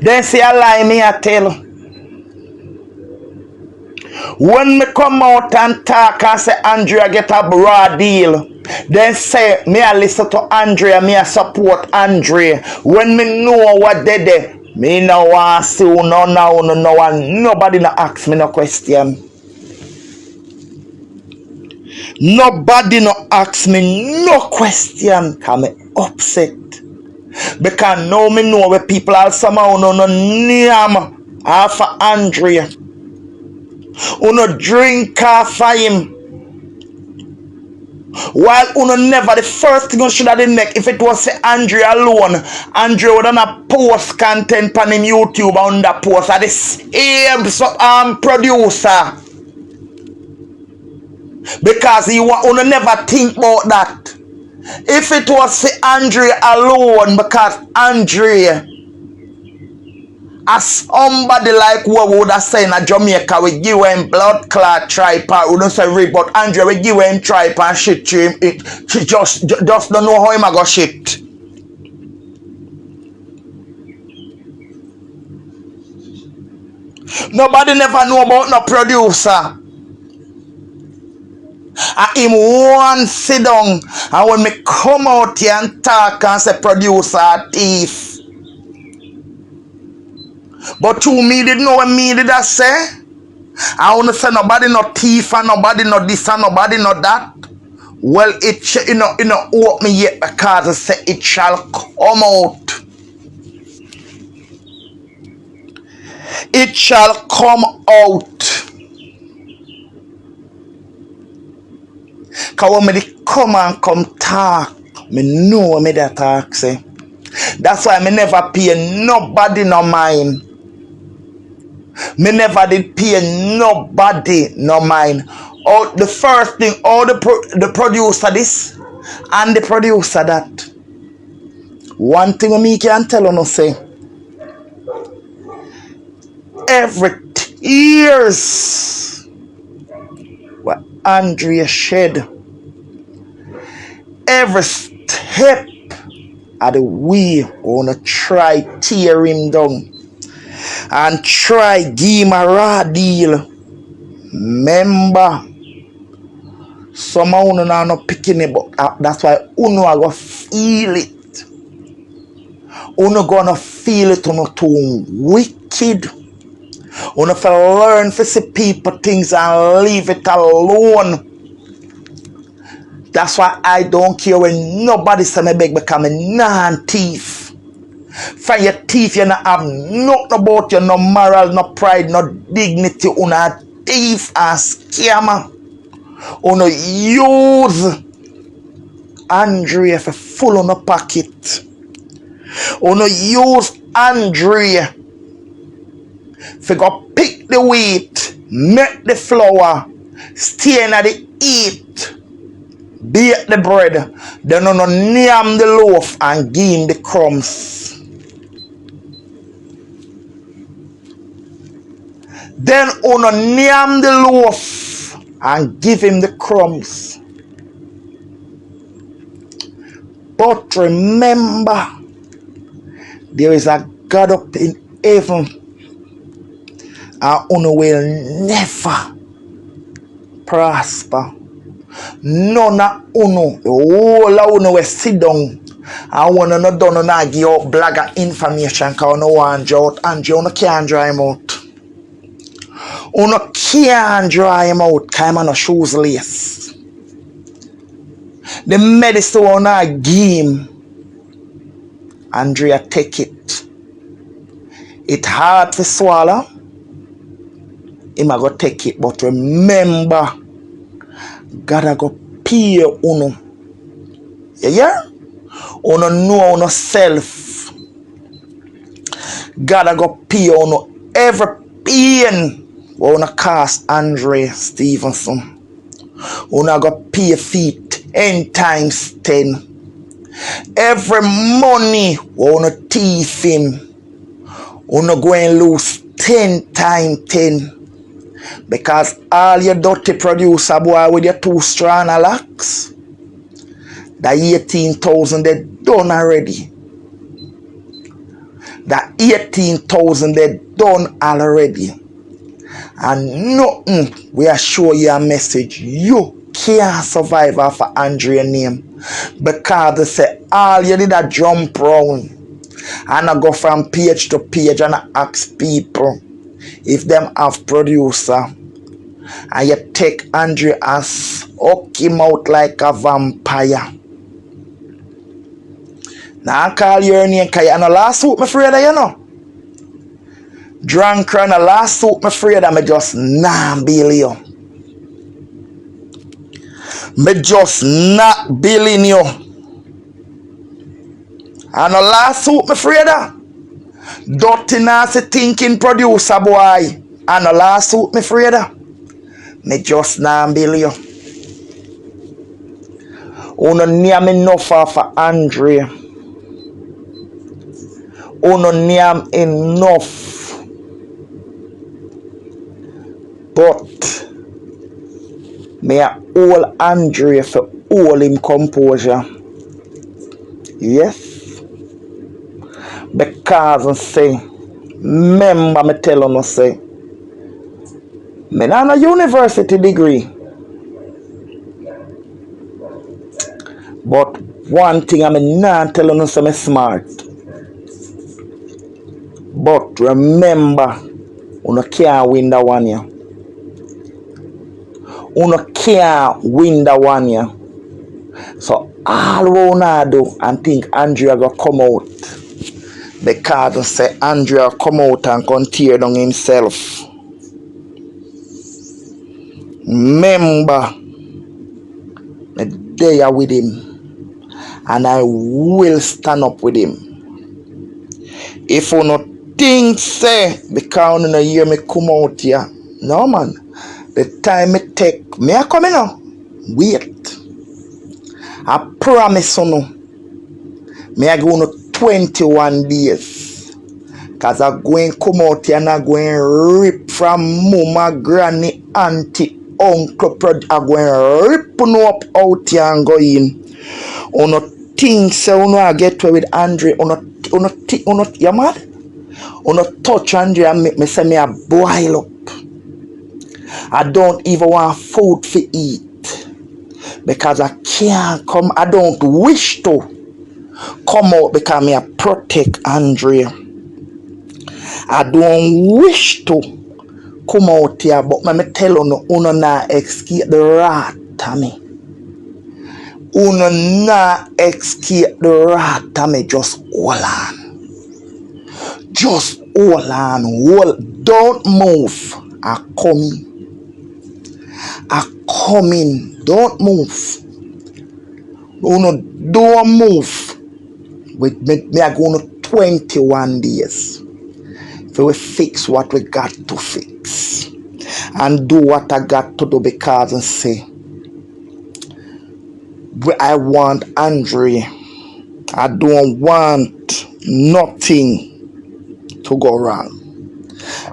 Then say a lie me I tell. When me come out and talk and say Andrea get a broad deal, then say me I listen to Andrea, me I support Andrea. When me know what they did, me no want see no now no one. Nobody no ask me no question. Nobody no ask me no question. Cause me upset. Because now me know where people are somehow no name half of Andrea. Uno drink half of him. While uno never the first thing you should have done make if it was say Andrea alone, Andrea would have post content on him YouTube on the post of the same producer. Because he uno never think about that. If it was say Andrea alone, because Andrea as somebody like what would have said in Jamaica, we give him blood clot tripod, we don't say rape, but Andrea, we give him tripod shit to him. She just don't know how him a go shit. Nobody never know about no producer. And him one sit down, and when me come out here and talk and say producer thief. But to me did know what me did I say? I want to say nobody no thief and nobody no this and nobody no that. Well, it you know open me yet because I say it shall come out. It shall come out. Cause when me come and come talk, me know me that talk say. That's why me never pay nobody no mind. Me never did pay nobody no mind. Oh, the first thing, all the producer this and the producer that. One thing me can tell you no say. Every tears what Andrea shed, every step of the way wanna try tear him down and try give him a raw deal. Remember, some of you are not picking it, but that's why uno are gonna feel it. Uno gonna feel it, uno too wicked. Uno for learn to see people things and leave it alone. That's why I don't care when nobody say me beg because me non-thief. For your thief, you not have nothing about you, no moral, no pride, no dignity. Uno a thief and scammer. Uno use Andrea for full on a pocket. Uno use Andrea for go pick the wheat, make the flour, stain at the eat, bake the bread, then uno name the loaf and give him the crumbs. Then uno name the loaf and give him the crumbs. But remember, there is a God up in heaven, and uno will never prosper. None of uno, the whole of uno will sit down and uno not done no give out blagger information because uno want draw out and uno can't draw him out. Uno can't draw him out because him no shoes lace. The medicine uno give him, Andrea take it. It hard to swallow. Him a go take it, but remember, God a go pay uno. Yeah? Uno know uno self. God a go pay uno every pain we uno cast Andrea Stevenson. Uno go pay feet 10 times 10. Every money we uno thief him, uno go and lose 10 times 10. Because all your dirty producer boy with your 2 strand locks, the 18,000 they done already. That 18,000 they done already. And nothing we assure you a message. You can't survive off of Andrea name. Because they say all you did a jump round. And I go from page to page and I ask people if them have producer. And you take Andrea as hook him out like a vampire. Now I call your name because you're no lawsuit, my friend, you know. Drunk and a lawsuit, my friend, I just not bill you. Me just not billing you. And a lawsuit, my friend. Dirty nasty thinking producer boy. And a lawsuit, my friend. Me just not bill you. Uno name enough for Andrea. Uno name enough. But me a hold Andrea for all him composure. Yes. Because I say, remember me tell you say, me not a university degree. But one thing I mean not tell you say me smart. But remember, you can't win that one year. You can't win that one year. So all we wanna do and think Andrea gonna come out. Because I say Andrea come out and come tear down himself. Remember, I'm there with him. And I will stand up with him. If you not think say, because you don't hear me come out here. No man. The time it take, me a come now. Wait. I promise you no. Me a go on 21 days. Cause I going come out here and I going rip from mama, granny, auntie, uncle, I going rip no up out here and go in. Uno think say uno I get away with Andrea. Uno you mad? Uno touch Andrea and make me say me a boil up. I don't even want food to eat. Because I can't come. I don't wish to come out because me a protect Andrea. I don't wish to come out here, but me tell you, uno not escape the rat, Tommy. Uno not escape the rat, Tommy. Just hold on. Just hold on. Don't move. I come. I come in. Don't move. Uno don't move. With me I go on 21 days. So we fix what we got to fix. And do what I got to do because I say I want Andrea. I don't want nothing to go wrong.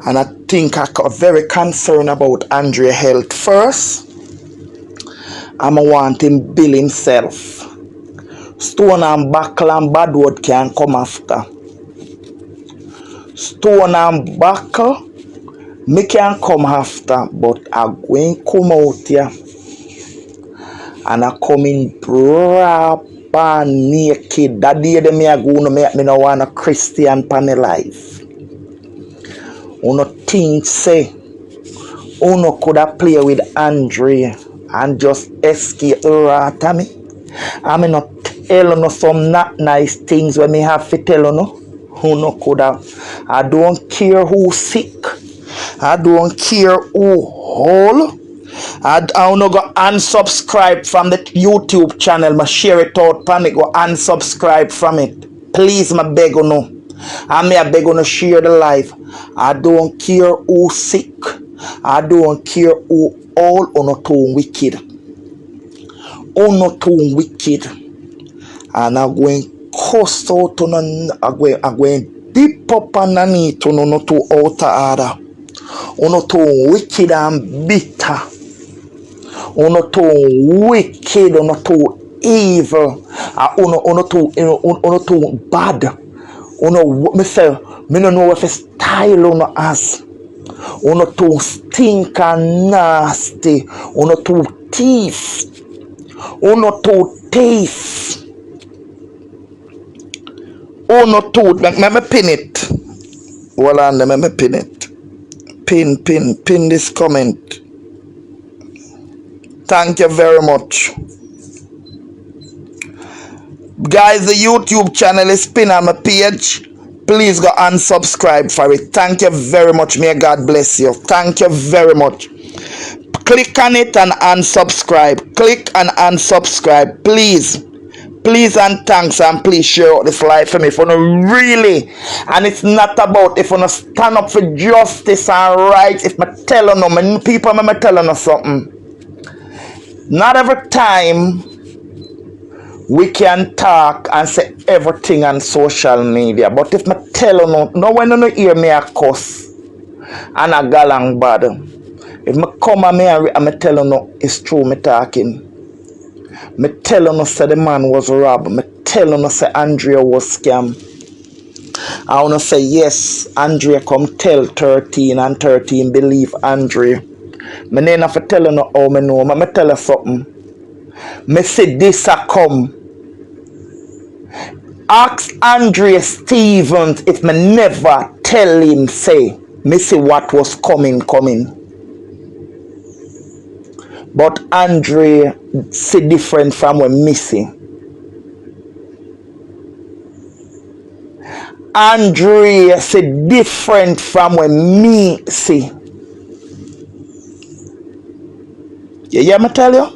And I think I'm very concerned about Andrea's health first. I'm want him bill himself. Stone and buckle and bad word can come after. Stone and buckle, me can come after, but I'm going to come out here. And I come in proper naked. That day they me are going to make me no want a Christian for my life. Uno think say Uno could have play with Andrea and just escape the rat of me. I mean not tell you some not nice things when me have to tell you. Uno could have. I don't care who sick. I don't care who whole. I don't go unsubscribe from the YouTube channel. Ma share it out panic go unsubscribe from it. Please my beg you no. I may beg you no share the life. I don't care who sick. I don't care who all uno too wicked. Uno too wicked. And I'm going cuss out on I'm going deep up underneath on uno too outer order. Uno too wicked and bitter. Uno too wicked, uno too evil. Uno too bad. Uno, me say, me no know if it's style uno has. Uno too stink and nasty. Uno too thief. Uno too thief. Uno too. Let me pin it. Hold on, let me pin it. Pin this comment. Thank you very much. Guys, the YouTube channel is pinned on my page. Please go and subscribe for it. Thank you very much. May God bless you. Thank you very much. Click on it and unsubscribe. Click and unsubscribe. Please. Please and thanks, and please share out this life for me. If you know really, and it's not about if you know stand up for justice and rights. If I tell you no, people me tell you something. Not every time we can talk and say everything on social media. But if I tell you no when you hear me a cuss and a galang bad. If I come and me tell you no, it's true me talking. Me tell you no say the man was robbed. Me tell you no say Andrea was scam. I wanna say yes, Andrea come tell 13 and 13 believe Andrea. Me need not to tell you no how me know. Me tell you something. Me say this a come. Ask Andrea Stevens if me never tell him say me see what was coming. But Andrea see different from when me see. Andrea see different from when me see. You hear me tell you?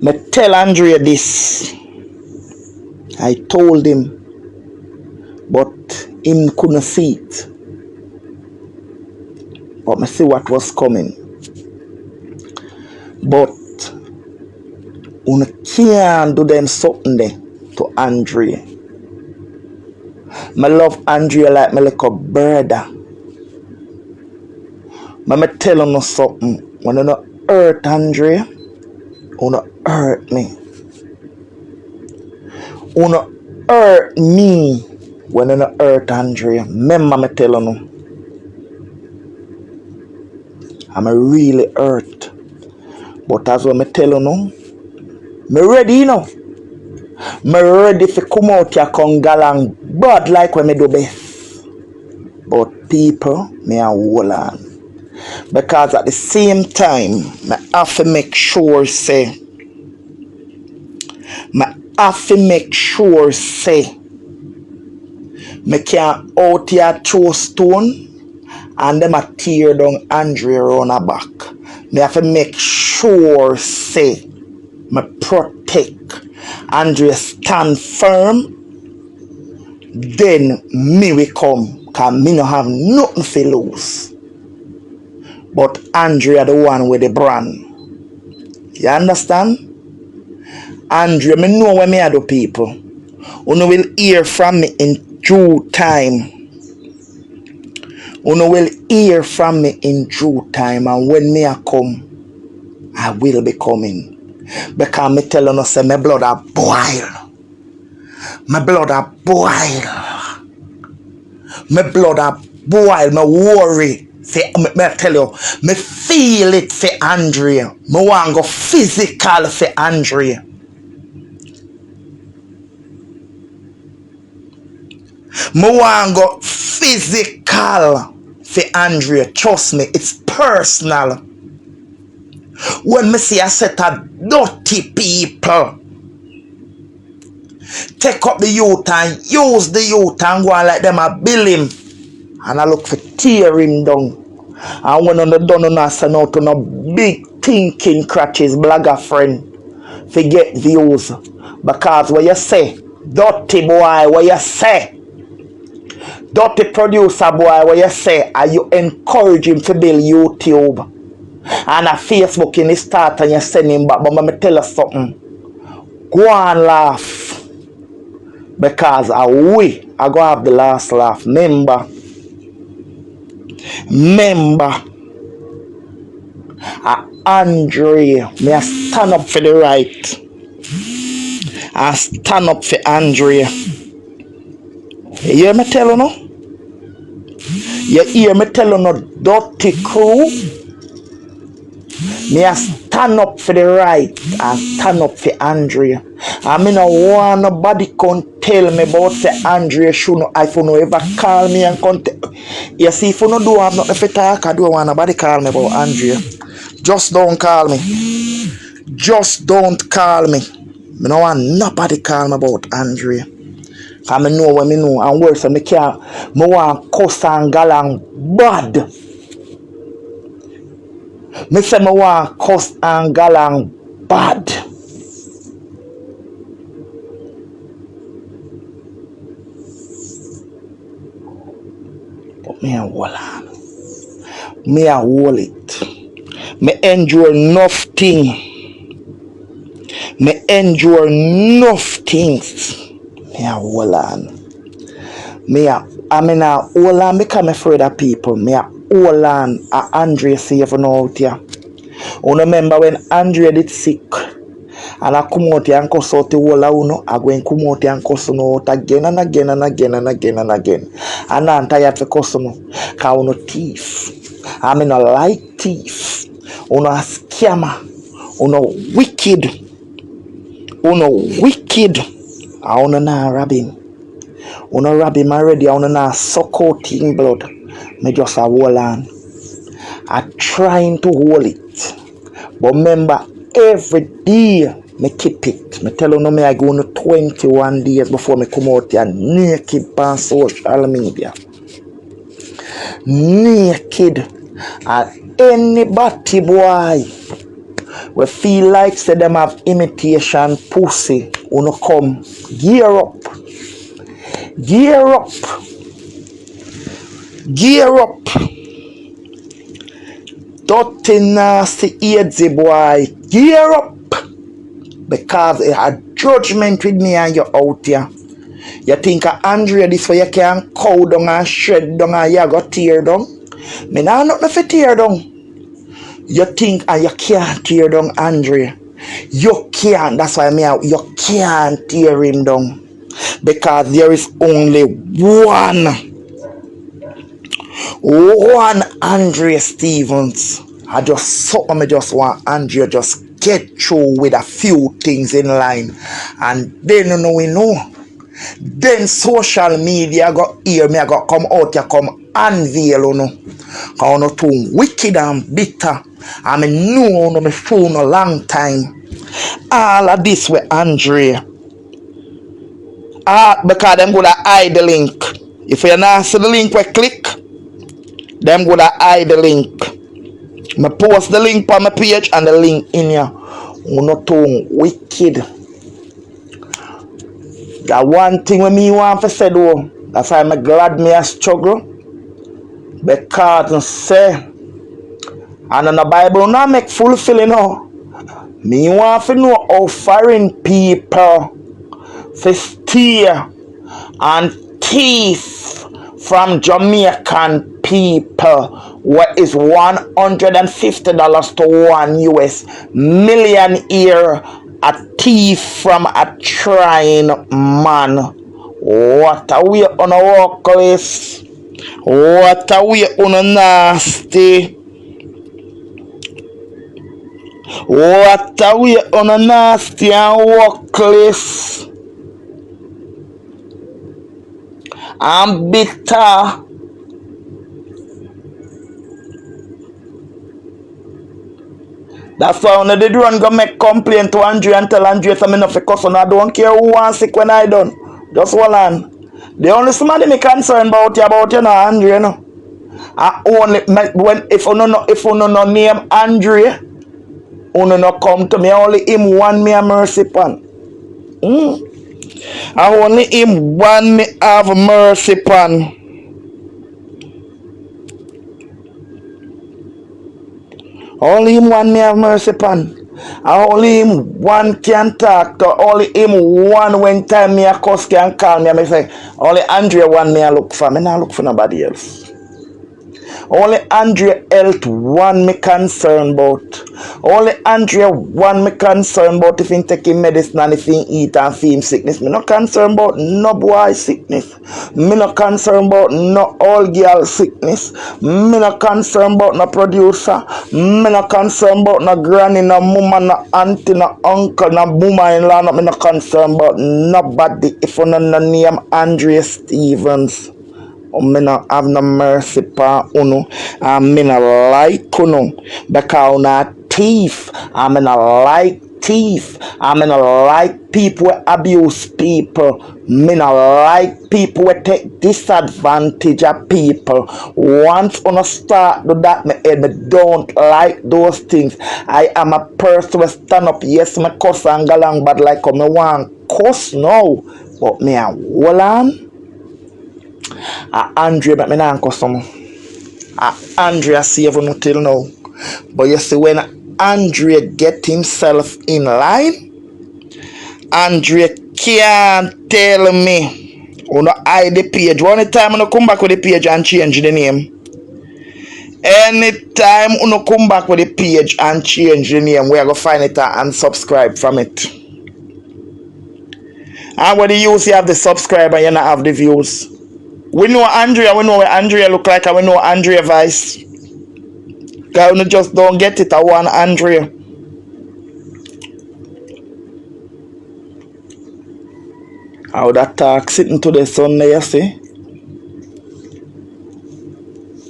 Me tell Andrea this. I told him, but him couldn't see it. But me see what was coming. But you can't do them something there to Andrea. I love Andrea like my little brother. Me tell you something. When you not hurt Andrea, you not hurt me. You not hurt me when you not hurt Andrea. Remember me tell you. I'm really hurt. But as when me tell you now, me ready, you know. Me ready to come out here come galang bad like when me do best. But people, me a hold on. Because at the same time, me have to make sure say, me can't out here throw stone and them a tear down Andrea on her back. Me have to make sure say, me protect Andrea stand firm. Then me will come, because me no have nothing to lose. But Andrea the one with the brand. You understand? Andrea, me know when me are the people. You will hear from me in due time. You will hear from me in due time. And when me a come, I will be coming. Because me tell you, say my blood a boil. My blood a boil. My blood a boil. Me worry. Me tell you, me feel it for Andrea. Me want go physical for Andrea. Me want go physical for Andrea. Trust me, it's personal. When me see a set of dirty people take up the youth and use the youth and go on like them a bill him, and I look for tear him down. And when on the done I send out to no big thinking crutches blogger friend forget views. Because what you say, dirty boy, what you say, dirty producer boy, what you say, are you encourage him to build YouTube and a Facebook in his start and you send him back. But let me tell you something, go and laugh. Because I go have the last laugh. Remember, Andrea, may I stand up for the right. I stand up for Andrea. You hear me tell you no? You hear me tell you no dirty crew? Me a stand up for the right and stand up for Andrea. I mean, no want nobody can tell me about say Andrea should no, if you no ever call me and come you see, if you no do have nothing to talk, I don't want nobody call me about Andrea. Just don't call me. Just don't call me. Me no want nobody call me about Andrea. Cause me know what me know and worse me can't. Me want cuss and galang bad. Me say me want cuss and galang bad. But me a hold on. Me a hold it. Me endure enough thing. Me endure enough things. Me a hold on. I mean a hold on because I'm afraid of people. Me a hold on a Andrea saving out here. You remember when Andrea did sick and I come out here and cuss out the whole of uno, I go and come out here and cuss out again and again and again and again and again. And I'm tired of cussing because uno thief. I mean a like thief. Uno a scammer. Uno wicked. Uno wicked. I uno na rob him. Uno rob him already. I uno na suck out him blood. Me just a hold on. I trying to hold it. But remember, every day me keep it. Me tell you no me I go on 21 days before me come out here naked on social media. Naked. And anybody boy we feel like say them have imitation pussy, wanna come gear up. Gear up. Gear up. Dirty nasty easy boy. Gear up. Because it had judgment with me and you out here. You think Andrea this way you can cow down and shred down and you got tear down? Me nah nothing for tear down. You think and you can't tear down Andrea. You can't. That's why you can't tear him down. Because there is only one Andrea Stevens. I just want Andrea just get through with a few things in line. And then you know we know. Then social media got hear me, I got come out here, come unveil you know. Cause you know too wicked and bitter. I mean know no me phone a long time. All of this with Andrea. Because them gonna hide the link. If you not see the link we click, them gonna hide the link. Me post the link on my page and the link in here. You know too wicked. That one thing when me want to say though, that's why I'm glad me a struggle. Because I say, and in the Bible not make fulfilling now. Me want to know how foreign people to steal and thief from Jamaican people what is $150 to $1 million here. A thief from a trying man. What a way on a workless. What a way on a nasty. What a way on a nasty and workless. I'm bitter. That's why when they do and go make complaint to Andrea and tell Andrea I'm enough for cussing. I don't care who wants sick when I done. Just hold on. The only somebody me concerned about you now, Andrea. No. I only when if you no name Andrea, you no come to me. Only him one me a mercy pan. I only him one me have mercy pan. Only him one me have mercy pan. Only him one can talk to. Only him one when time me a cuss can call me and me say, only Andrea one me a look for. Me not look for nobody else. Only Andrea health one me concern about. Only Andrea one me concern about if he taking medicine and if he eat and feel him sickness. Me not concern about no boy sickness. Me not concern about no all girl sickness. Me not concern about no producer. Me not concern about no granny, no mama, no auntie, no uncle, no mama-in-law. Me not concern about nobody if you no name Andrea Stevens. Me no have no mercy pa uno, and me no like uno because una thief, and me no like thief, and me no like people who abuse people. Me no like people who take disadvantage of people. Once una start do that, me don't like those things. I am a person who stand up. Yes, me cuss and go along bad like me want cuss now, but me a hold on. Andrea make me not custom. Andrea save no till now. But you see when Andrea get himself in line, Andrea can't tell me. You know, hide the page. One time you come back with the page and change the name. Anytime you come back with the page and change the name, we are going to find it and subscribe from it. And when you use, you have the subscribe and you not have the views. We know Andrea, we know what Andrea look like, and we know Andrea voice. Because we just don't get it, I want Andrea. How that talk sitting to the sun there, you see?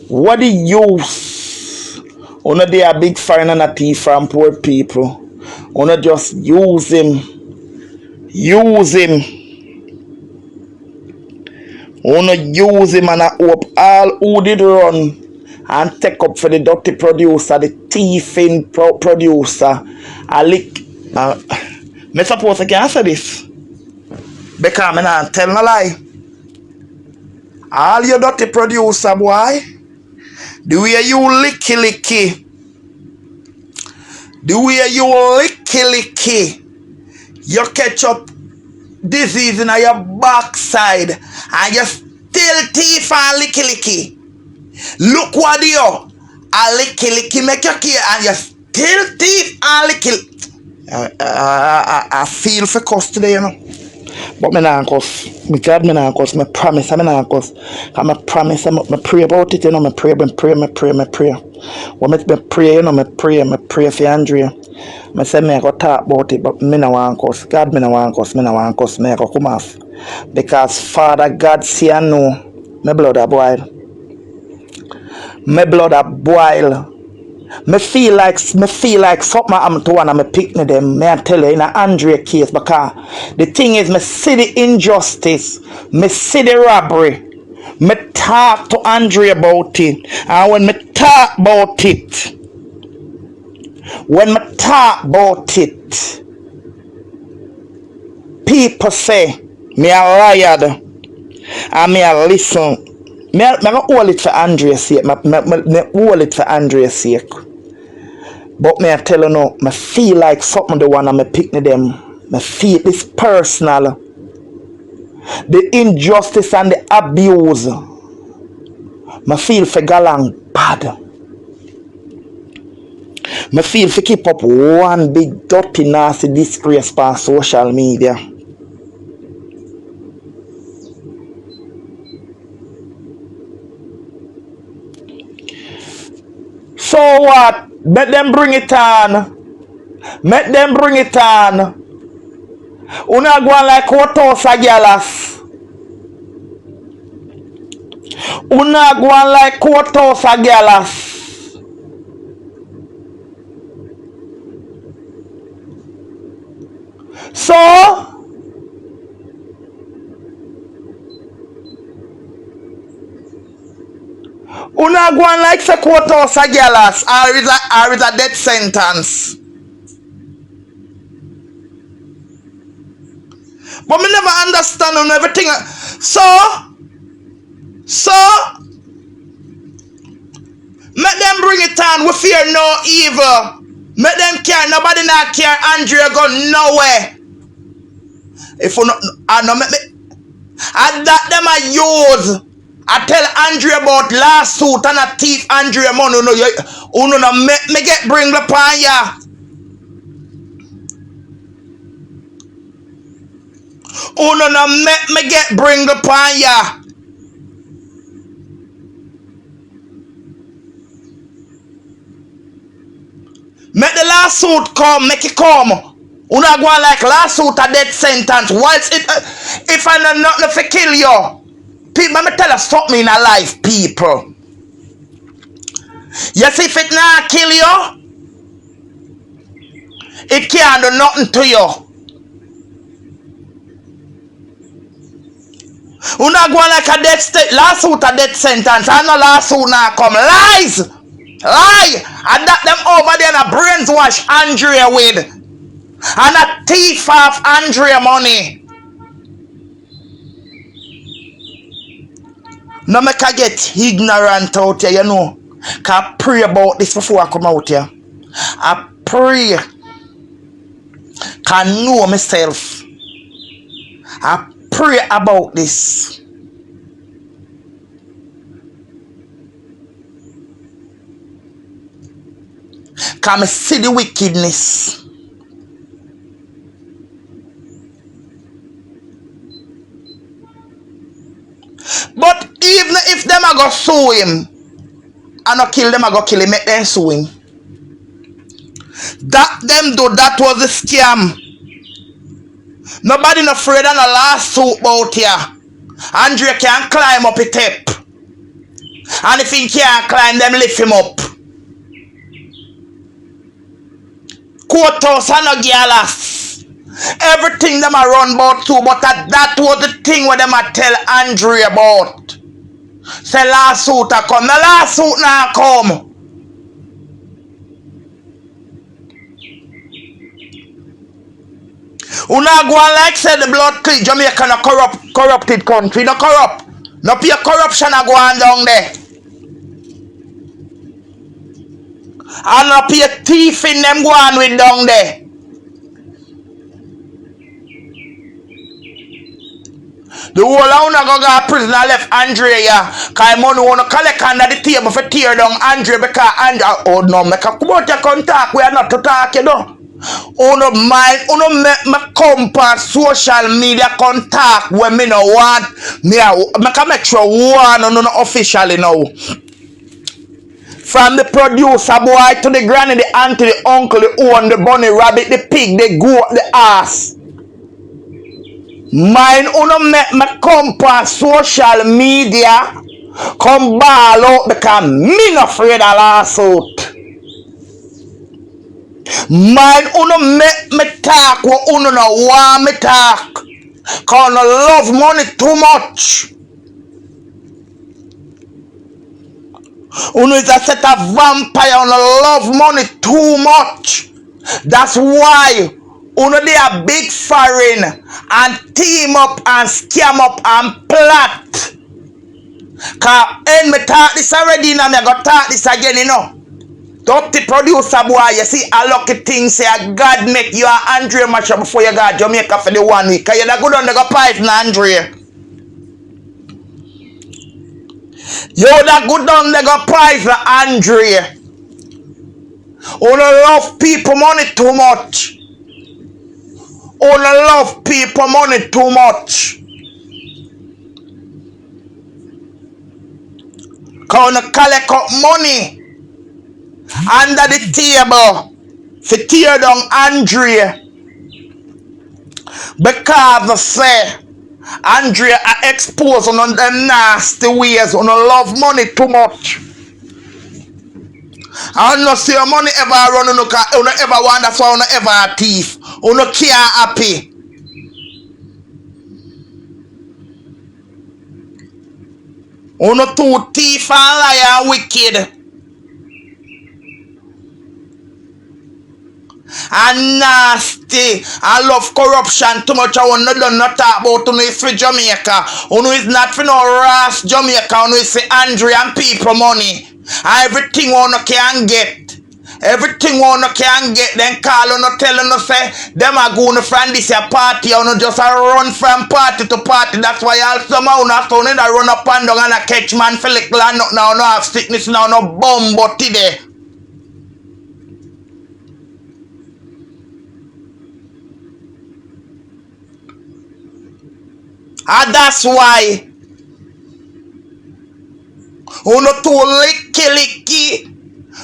What the use? Una they a big foreign and a thief from poor people. Una just use him. Use him. Wanna use him and I hope all who did run and take up for the dirty producer, the thieving producer. I lick. Me suppose I can answer this. Because I'm not telling a lie. All you dirty producer, boy. The way you licky. The way you licky. You catch up disease in your backside and you still thief and licky. Look what you a licky make you care and you still thief and licky. I feel for cuss today, you know. But me nah cuss. Me God me nah cuss. Me promise me nah cuss. And me promise me pray about it, you know. Me pray. When me pray, you know, me pray for Andrea. I say me go talk about it, but me no want cuss. God me no want cuss. Me go come off. Because Father God see and know my blood a boil. My blood a boil. Me feel like something happened to one of my picnic them. Me I tell you in an Andrea case because the thing is me see the injustice, me see the robbery. Me talk to Andrea about it. And when me talk about it, people say me a liar and me a listen. Me go hold it for Andrea's sake. Me hold it for Andrea's sake. But me I tell you now, me feel like something the one I me picnic them. Me feel this personal. The injustice and the abuse. Me feel for galang bad. Me feel for keep up one big dirty nasty disgrace on social media. So what? Let them bring it on. Let them bring it on. Una go like what else a galas. Una go like what else a galas. So una go like say what else a galas or is a death sentence. But me never understand on everything. So make them bring it on. We fear no evil. Make them care. Nobody not care. Andrea go nowhere. If you not, I know make me. And that them I use I tell Andrea about lawsuit and a thief Andrea money. You know, make me get bring the pan ya. You know, make me get bring the pan ya. Make the lawsuit come, make it come. You not going like lawsuit a death sentence. Whilst it, if I know nothing to kill you, people, let me tell you something in a life, people. Yes, if it not kill you, it can't do nothing to you. You not going like a death lawsuit a death sentence. I know lawsuit not come. Lies! Lie! And that them over there and a brains wash Andrea with. And a thief of Andrea money. No make I get ignorant out here, you know. Cause I pray about this before I come out here. I pray. Can know myself. I pray about this. Cause I see the wickedness. But even if them a go sue him, I not kill them, I go kill him, make them sue him. That them do, that was a scam. Nobody not afraid of a lawsuit about here. Andrea can't climb up a tape. And if he can't climb, them lift him up. Courthouse and no galas. Everything them a run about too, but that was the thing where them a tell Andrea about. Say lawsuit a come. The lawsuit now come. You not go on like say the blood clean. Jamaica no corrupted country. No corrupt. No pure corruption a go on down there. And no pure thief in them go on with down there. The whole of una go to prison and left Andrea. Cause money wanna collect under the table for tear down Andrea because Andrea, oh no, make a come out here come talk. We are not to talk, you know. Uno mind, uno make me come past social media come talk when me no want. Me make sure one no officially now. From the producer boy to the granny, the auntie, the uncle, the own, the bunny, rabbit, the pig, the goat, the ass. Mine uno make me come past social media come ball out because me not afraid of lawsuit. Mine uno make me talk what uno no want me talk. Cause uno love money too much. Uno is a set of vampire, uno love money too much. That's why uno they are big foreign and team up and scam up and plot. Cause and me talk this already now, me go talk this again, you know. Top the producer boy, you see a lucky thing say God make you and Andrea match up before you got Jamaica for the 1 week. Cause you da good on the go pipe na Andrea. You da good on the go pipe na Andrea. Uno love people money too much. Uno love people money too much. Cause uno collect up money under the table for tear down Andrea because of say Andrea are exposed on them nasty ways, on love money too much. I don't see your money ever run, you don't ever want, that's why you don't ever a thief. You don't care happy. You don't too thief and liar and wicked. And nasty. I love corruption too much. I want not talk about who is for Jamaica. Who is not for no rash Jamaica. Who is for Andrea and people money. Everything one can get. Everything one can get, then call on no tell no say them are going from this your party or no just a run from party to party. That's why all somehow not only that run up and down and a catch man for like land now no have sickness now no bomb but today. And that's why uno too licky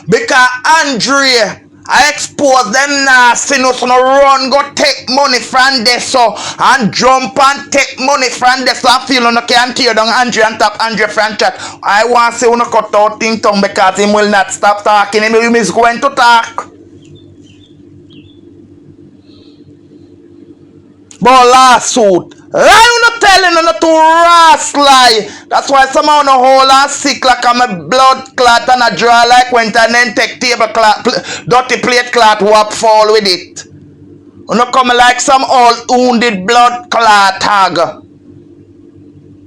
because Andrea I expose them nasty no so no run go take money from there so and jump and take money from there so I feel no can tear down Andrea and tap Andrea from chat. I want to say uno cut out thing tongue because him will not stop talking. Him is going to talk. But lawsuit. Lie not telling no to ras lie. That's why somehow no whole and sick like I'm a blood clot and a draw like went and then take table clot, dirty plate clot wap fall with it. You no come like some old wounded blood clot hag.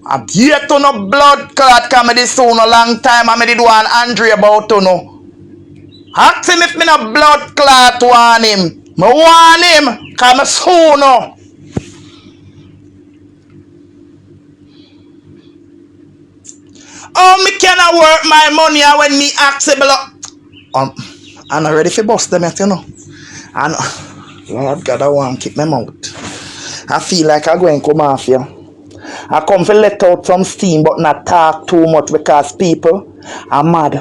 I'm here to no blood clot come this soon a long time. I did one Andrea about to know. Ask him if me no blood clot want him. Me want him come soon no. Oh, me cannot work my money when me accessible. I'm not ready for bust them yet, you know. And Lord God, I want to keep my mouth. I feel like I'm going to come off here. I come to let out some steam, but not talk too much because people are mad.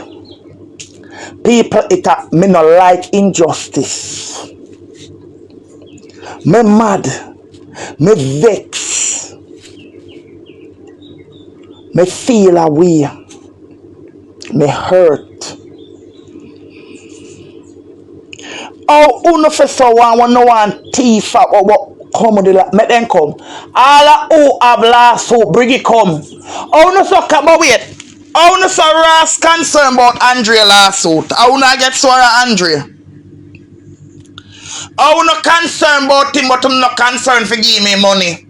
People, me not like injustice. Me mad. Me vex. Me feel away. Me hurt. Oh, uno for so one no one thief up or what come with the make them come. All who have last hope, bring it come. Oh no so but wait. Oh no so Ross concerned about Andrea lawsuit. Oh no get sorry Andrea. Oh no concerned about him, but I'm not concerned for give me money.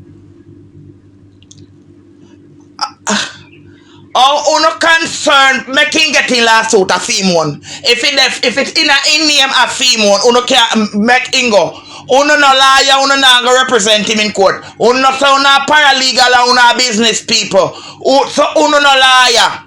Oh, no concern making getting lawsuit a fee one. If it's in name a fee one, uno can make ingo. Uno no lawyer, uno na go represent him in court. Uno so una paralegal, uno business people. So uno no lawyer.